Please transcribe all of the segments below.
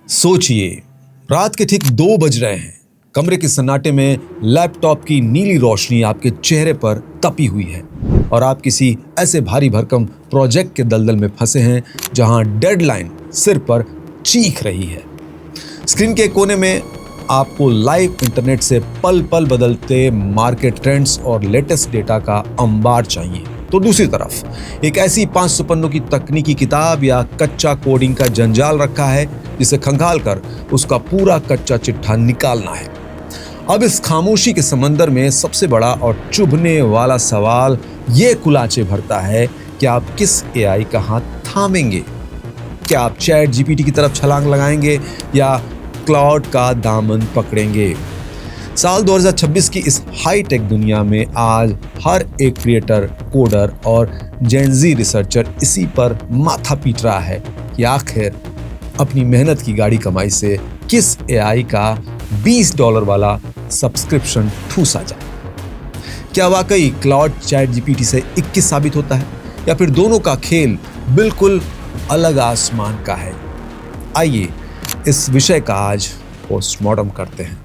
सोचिए, रात के ठीक 2 बज रहे हैं। कमरे के सन्नाटे में लैपटॉप की नीली रोशनी आपके चेहरे पर तपी हुई है और आप किसी ऐसे भारी भरकम प्रोजेक्ट के दलदल में फंसे हैं जहां डेडलाइन सिर पर चीख रही है। स्क्रीन के कोने में आपको लाइव इंटरनेट से पल पल बदलते मार्केट ट्रेंड्स और लेटेस्ट डेटा का अंबार चाहिए, तो दूसरी तरफ एक ऐसी 500 पन्नों की तकनीकी किताब या कच्चा कोडिंग का जंजाल रखा है जिसे खंगाल कर उसका पूरा कच्चा चिट्ठा निकालना है। अब इस खामोशी के समंदर में सबसे बड़ा और चुभने वाला सवाल ये कुलाचे भरता है कि आप किस एआई का हाथ थामेंगे। क्या आप चैट जीपीटी की तरफ छलांग लगाएंगे या क्लाउड का दामन पकड़ेंगे? साल 2026 की इस हाईटेक दुनिया में आज हर एक क्रिएटर, कोडर और जेनजी रिसर्चर इसी पर माथा पीट रहा है कि आखिर अपनी मेहनत की गाड़ी कमाई से किस एआई का $20 वाला सब्सक्रिप्शन ठूसा जाए। क्या वाकई क्लाउड चैट जीपीटी से 21 साबित होता है या फिर दोनों का खेल बिल्कुल अलग आसमान का है? आइए इस विषय का आज पोस्टमार्टम करते हैं।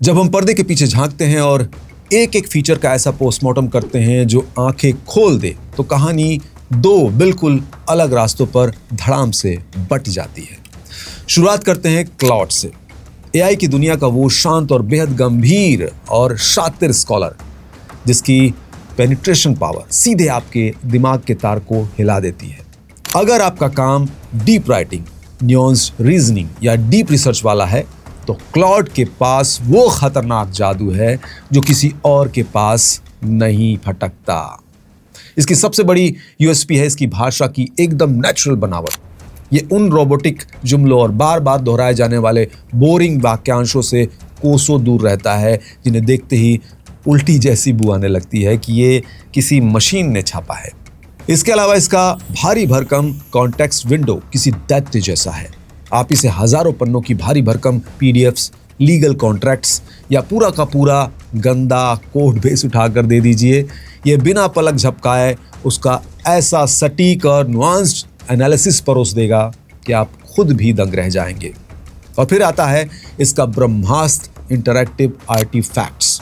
जब हम पर्दे के पीछे झांकते हैं और एक एक फीचर का ऐसा पोस्टमार्टम करते हैं जो आंखें खोल दे, तो कहानी 2 बिल्कुल अलग रास्तों पर धड़ाम से बट जाती है। शुरुआत करते हैं क्लाउड से। एआई की दुनिया का वो शांत और बेहद गंभीर और शातिर स्कॉलर जिसकी पेनिट्रेशन पावर सीधे आपके दिमाग के तार को हिला देती है। अगर आपका काम डीप राइटिंग, न्यूयंस्ड रीजनिंग या डीप रिसर्च वाला है, तो क्लाउड के पास वो खतरनाक जादू है जो किसी और के पास नहीं फटकता। इसकी सबसे बड़ी यूएसपी है इसकी भाषा की एकदम नेचुरल बनावट। ये उन रोबोटिक जुमलों और बार बार दोहराए जाने वाले बोरिंग वाक्यांशों से कोसों दूर रहता है जिन्हें देखते ही उल्टी जैसी बू आने लगती है कि ये किसी मशीन ने छापा है। इसके अलावा इसका भारी भरकम कॉन्टेक्स्ट विंडो किसी दैत्य जैसा है। आप इसे हजारों पन्नों की भारी भरकम पीडीएफ्स, लीगल कॉन्ट्रैक्ट्स या पूरा का पूरा गंदा कोड बेस उठाकर दे दीजिए, ये बिना पलक झपकाए उसका ऐसा सटीक और नुआंस्ड एनालिसिस परोस देगा कि आप खुद भी दंग रह जाएंगे। और फिर आता है इसका ब्रह्मास्त्र इंटरैक्टिव आर्टिफैक्ट्स।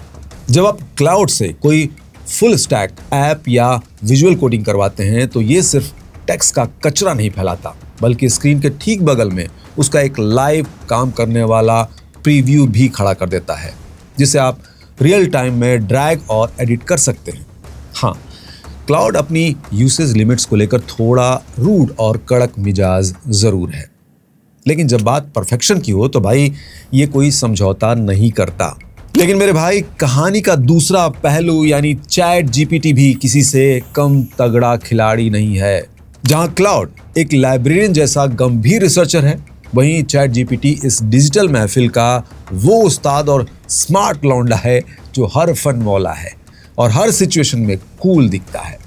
जब आप क्लाउड से कोई फुल स्टैक ऐप या विजुअल कोडिंग करवाते हैं तो ये सिर्फ टेक्स्ट का कचरा नहीं फैलाता, बल्कि स्क्रीन के ठीक बगल में उसका एक लाइव काम करने वाला प्रीव्यू भी खड़ा कर देता है जिसे आप रियल टाइम में ड्रैग और एडिट कर सकते हैं। हाँ, क्लाउड अपनी यूसेज लिमिट्स को लेकर थोड़ा रूड और कड़क मिजाज जरूर है, लेकिन जब बात परफेक्शन की हो तो भाई ये कोई समझौता नहीं करता। लेकिन मेरे भाई, कहानी का दूसरा पहलू यानी चैट जीपीटी भी किसी से कम तगड़ा खिलाड़ी नहीं है। जहां क्लाउड एक लाइब्रेरियन जैसा गंभीर रिसर्चर है, वहीं चैट जीपीटी इस डिजिटल महफिल का वो उस्ताद और स्मार्ट लौंडा है जो हर फन मौला है और हर सिचुएशन में कूल दिखता है।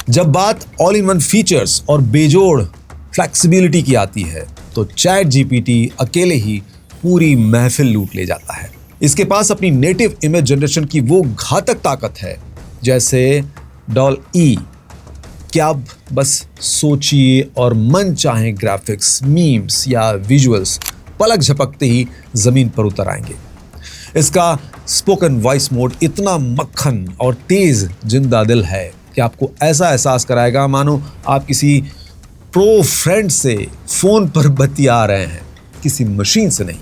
जब बात ऑल इन वन फीचर्स और बेजोड़ फ्लेक्सिबिलिटी की आती है तो चैट जीपीटी अकेले ही पूरी महफिल लूट ले जाता है। इसके पास अपनी नेटिव इमेज जनरेशन की वो घातक ताकत है जैसे DALL-E। क्या आप बस सोचिए और मन चाहे ग्राफिक्स, मीम्स या विजुअल्स पलक झपकते ही जमीन पर उतर आएंगे। इसका स्पोकन वॉइस मोड इतना मक्खन और तेज जिंदा दिल है कि आपको ऐसा एहसास कराएगा मानो आप किसी प्रो फ्रेंड से फोन पर बतिया रहे हैं, किसी मशीन से नहीं।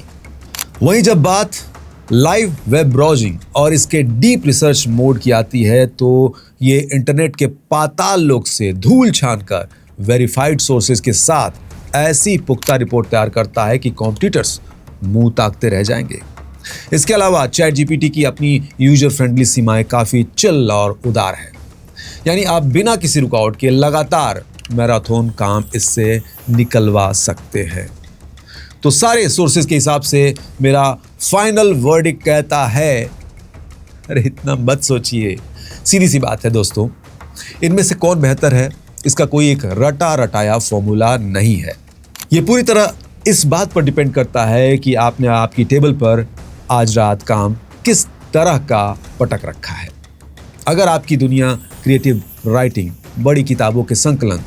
वहीं जब बात लाइव वेब ब्राउजिंग और इसके डीप रिसर्च मोड की आती है तो ये इंटरनेट के पाताल लोक से धूल छानकर वेरीफाइड सोर्सेज के साथ ऐसी पुख्ता रिपोर्ट तैयार करता है कि कॉम्पिटिटर्स मुंह ताकते रह जाएंगे। इसके अलावा चैट जीपीटी की अपनी यूजर फ्रेंडली सीमाएं काफ़ी चिल और उदार है, यानी आप बिना किसी रुकावट के लगातार मैराथन काम इससे निकलवा सकते हैं। तो सारे सोर्सेज के हिसाब से मेरा फाइनल वर्डिक्ट कहता है, अरे इतना मत सोचिए, सीधी सी बात है दोस्तों, इनमें से कौन बेहतर है इसका कोई एक रटा रटाया फॉर्मूला नहीं है। ये पूरी तरह इस बात पर डिपेंड करता है कि आपने आपकी टेबल पर आज रात काम किस तरह का पटक रखा है। अगर आपकी दुनिया क्रिएटिव राइटिंग, बड़ी किताबों के संकलन,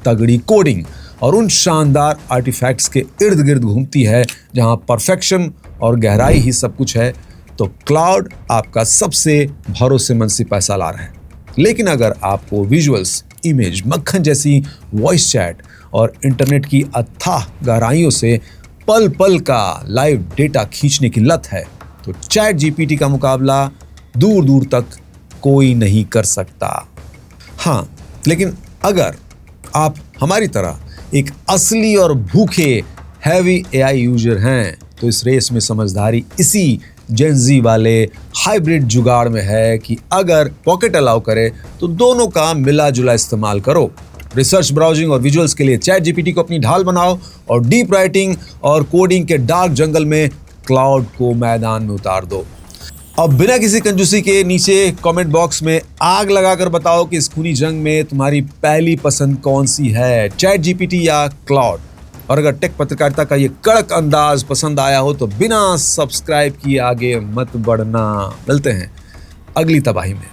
तगड़ी कोडिंग और उन शानदार आर्टिफैक्ट्स के इर्द गिर्द घूमती है जहां परफेक्शन और गहराई ही सब कुछ है, तो क्लाउड आपका सबसे भरोसेमंद सिपह सालार है। लेकिन अगर आपको विजुअल्स, इमेज, मक्खन जैसी वॉइस चैट और इंटरनेट की अथाह गहराइयों से पल पल का लाइव डेटा खींचने की लत है, तो चैट जीपीटी का मुकाबला दूर दूर तक कोई नहीं कर सकता। हाँ, लेकिन अगर आप हमारी तरह एक असली और भूखे हैवी एआई यूजर हैं, तो इस रेस में समझदारी इसी जेनजी वाले हाइब्रिड जुगाड़ में है कि अगर पॉकेट अलाउ करे तो दोनों का मिला जुला इस्तेमाल करो। रिसर्च, ब्राउजिंग और विजुअल्स के लिए चैट जीपीटी को अपनी ढाल बनाओ और डीप राइटिंग और कोडिंग के डार्क जंगल में क्लाउड को मैदान में उतार दो। अब बिना किसी कंजूसी के नीचे कमेंट बॉक्स में आग लगाकर बताओ कि इस खूनी जंग में तुम्हारी पहली पसंद कौन सी है, चैट जीपीटी या क्लाउड। और अगर टेक पत्रकारिता का ये कड़क अंदाज पसंद आया हो तो बिना सब्सक्राइब किए आगे मत बढ़ना। मिलते हैं अगली तबाही में।